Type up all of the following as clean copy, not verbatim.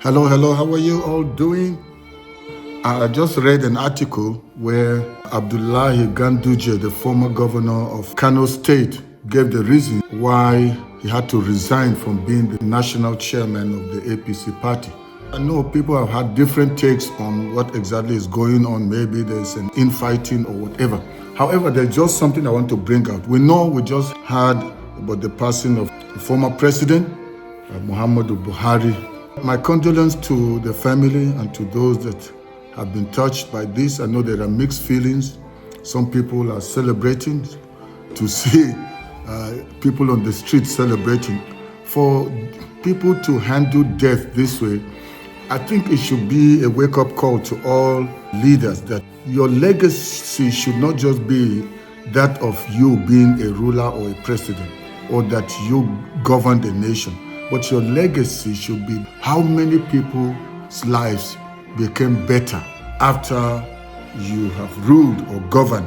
Hello, how are you all doing? I just read an article where Abdullahi Ganduje, the former governor of Kano State, gave the reason why he had to resign from being the national chairman of the APC party. I know people have had different takes on what exactly is going on. Maybe there's an infighting or whatever. However, there's just something I want to bring out. We know we just heard about the passing of the former president, Muhammadu Buhari. My condolence to the family and to those that have been touched by this. I know there are mixed feelings. Some people are celebrating to see people on the street celebrating. For people to handle death this way, I think it should be a wake-up call to all leaders that your legacy should not just be that of you being a ruler or a president, or that you govern the nation, but your legacy should be how many people's lives became better after you have ruled or governed.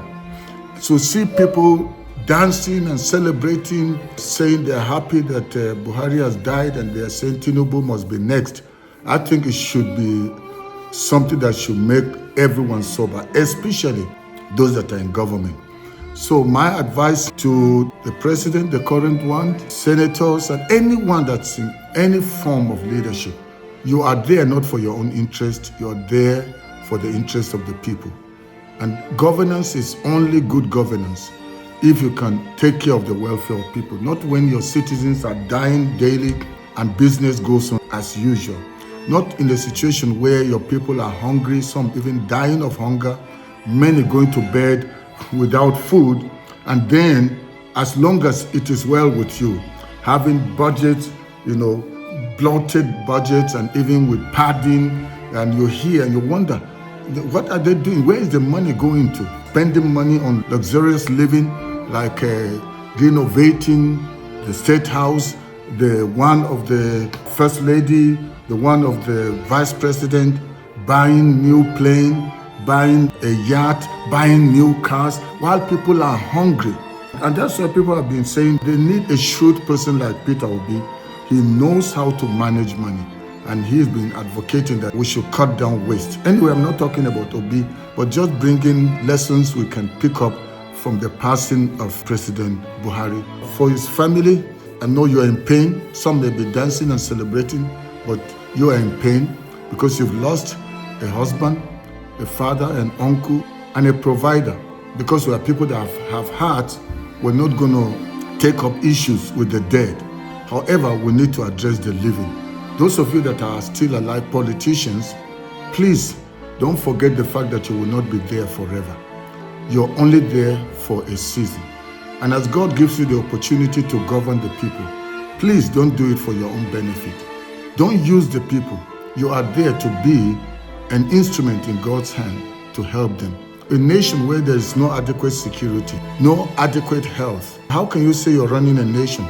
So see people dancing and celebrating, saying they're happy that Buhari has died and they're saying Tinubu must be next. I think it should be something that should make everyone sober, especially those that are in government. So my advice to the president, the current one, senators, and anyone that's in any form of leadership, you are there not for your own interest, you are there for the interest of the people. And governance is only good governance if you can take care of the welfare of people, not when your citizens are dying daily and business goes on as usual. Not in a situation where your people are hungry, some even dying of hunger, many going to bed without food, and then as long as it is well with you, having budgets, bloated budgets, and even with padding, and you're here and you wonder, what are they doing? Where is the money going to? Spending money on luxurious living, like renovating the State House, the one of the First Lady, the one of the Vice President, buying new plane, buying a yacht, buying new cars, while people are hungry. And that's why people have been saying they need a shrewd person like Peter Obi. He knows how to manage money, and he's been advocating that we should cut down waste. Anyway, I'm not talking about Obi, but just bringing lessons we can pick up from the passing of President Buhari. For his family, I know you're in pain. Some may be dancing and celebrating, but you are in pain because you've lost a husband, a father, an uncle, and a provider. Because we are people that have hearts, we're not going to take up issues with the dead. However, we need to address the living. Those of you that are still alive, politicians, please don't forget the fact that you will not be there forever. You're only there for a season. And as God gives you the opportunity to govern the people, please don't do it for your own benefit. Don't use the people. You are there to be an instrument in God's hand to help them. A nation where there is no adequate security, no adequate health. How can you say you're running a nation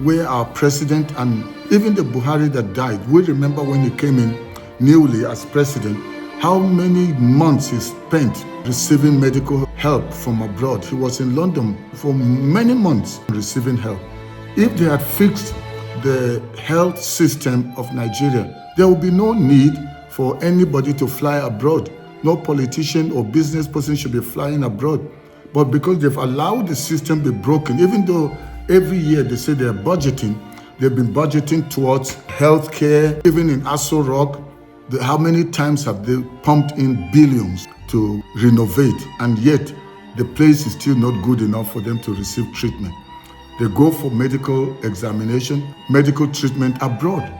where our president and even the Buhari that died, we remember when he came in newly as president, how many months he spent receiving medical help from abroad. He was in London for many months receiving help. If they had fixed the health system of Nigeria, there would be no need for anybody to fly abroad. No politician or business person should be flying abroad. But because they've allowed the system to be broken, even though every year they say they're budgeting, they've been budgeting towards healthcare, even in Aso Rock. How many times have they pumped in billions to renovate, and yet the place is still not good enough for them to receive treatment? They go for medical examination, medical treatment abroad,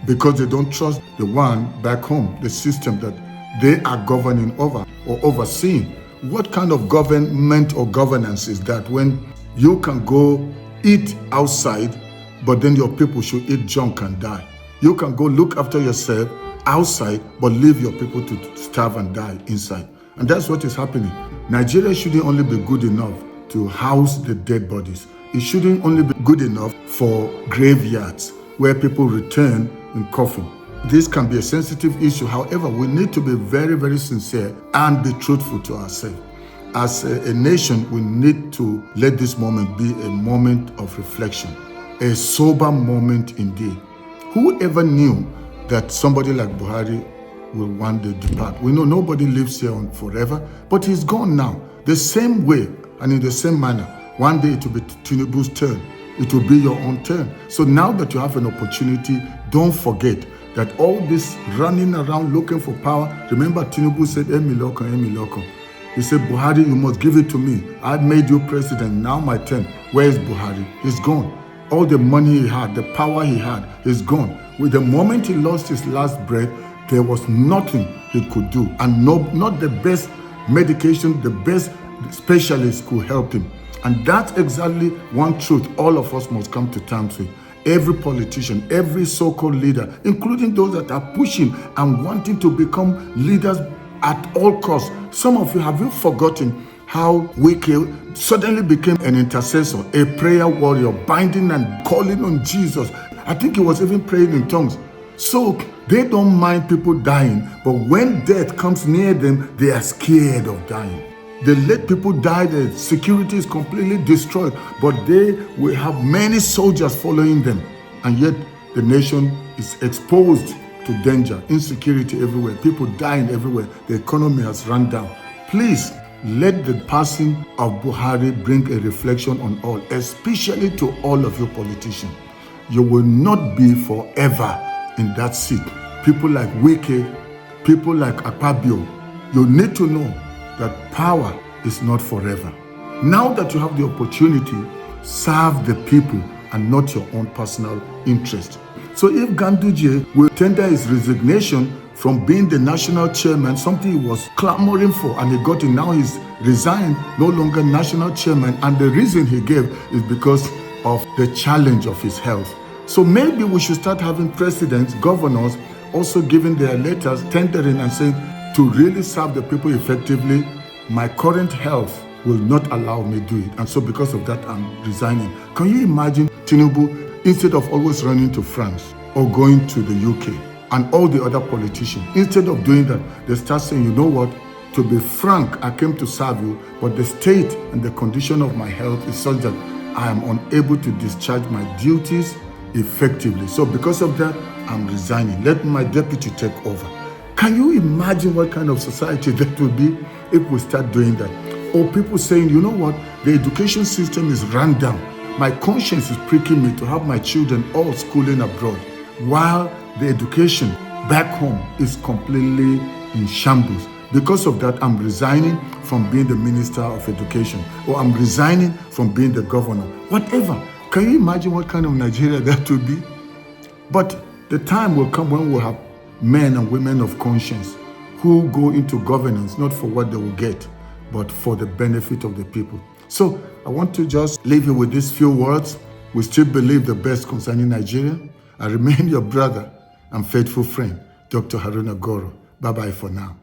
because they don't trust the one back home, the system that they are governing over or overseeing. What kind of government or governance is that when you can go eat outside, but then your people should eat junk and die? You can go look after yourself outside, but leave your people to starve and die inside. And that's what is happening. Nigeria shouldn't only be good enough to house the dead bodies. It shouldn't only be good enough for graveyards where people return in coffin. This can be a sensitive issue. However, we need to be very, very sincere and be truthful to ourselves. As a nation, we need to let this moment be a moment of reflection, a sober moment indeed. Whoever knew that somebody like Buhari will one day depart. We know nobody lives here on forever, but he's gone now. The same way and in the same manner, one day it will be Tinubu's turn. It will be your own turn. So now that you have an opportunity, don't forget that all this running around looking for power, remember Tinubu said, Emiloko. He said, Buhari, you must give it to me. I made you president, now my turn. Where is Buhari? He's gone. All the money he had, the power he had, is gone. With the moment he lost his last breath, there was nothing he could do. And not the best medication, the best specialist could help him. And that's exactly one truth all of us must come to terms with. Every politician, every so-called leader, including those that are pushing and wanting to become leaders at all costs. Some of you, have you forgotten how Wike suddenly became an intercessor, a prayer warrior, binding and calling on Jesus? I think he was even praying in tongues. So they don't mind people dying, but when death comes near them, they are scared of dying. They let people die, the security is completely destroyed, but they will have many soldiers following them. And yet the nation is exposed to danger, insecurity everywhere, people dying everywhere, the economy has run down. Please, let the passing of Buhari bring a reflection on all, especially to all of you politicians. You will not be forever in that seat. People like Wike, people like Akpabio, you need to know that power is not forever. Now that you have the opportunity, serve the people and not your own personal interest. So if Ganduje will tender his resignation from being the national chairman, something he was clamoring for, and he got it, now he's resigned, no longer national chairman, and the reason he gave is because of the challenge of his health. So maybe we should start having presidents, governors, also giving their letters, tendering and saying, to really serve the people effectively, my current health will not allow me to do it. And so because of that, I'm resigning. Can you imagine Tinubu, instead of always running to France or going to the UK and all the other politicians, instead of doing that, they start saying, you know what, to be frank, I came to serve you, but the state and the condition of my health is such that I am unable to discharge my duties effectively. So because of that, I'm resigning. Let my deputy take over. Can you imagine what kind of society that would be if we start doing that? Or people saying, you know what, the education system is run down. My conscience is pricking me to have my children all schooling abroad, while the education back home is completely in shambles. Because of that, I'm resigning from being the Minister of Education, or I'm resigning from being the governor, whatever. Can you imagine what kind of Nigeria that would be? But the time will come when we'll have men and women of conscience who go into governance, not for what they will get, but for the benefit of the people. So I want to just leave you with these few words. We still believe the best concerning Nigeria. I remain your brother and faithful friend, Dr. Haruna Goro. Bye-bye for now.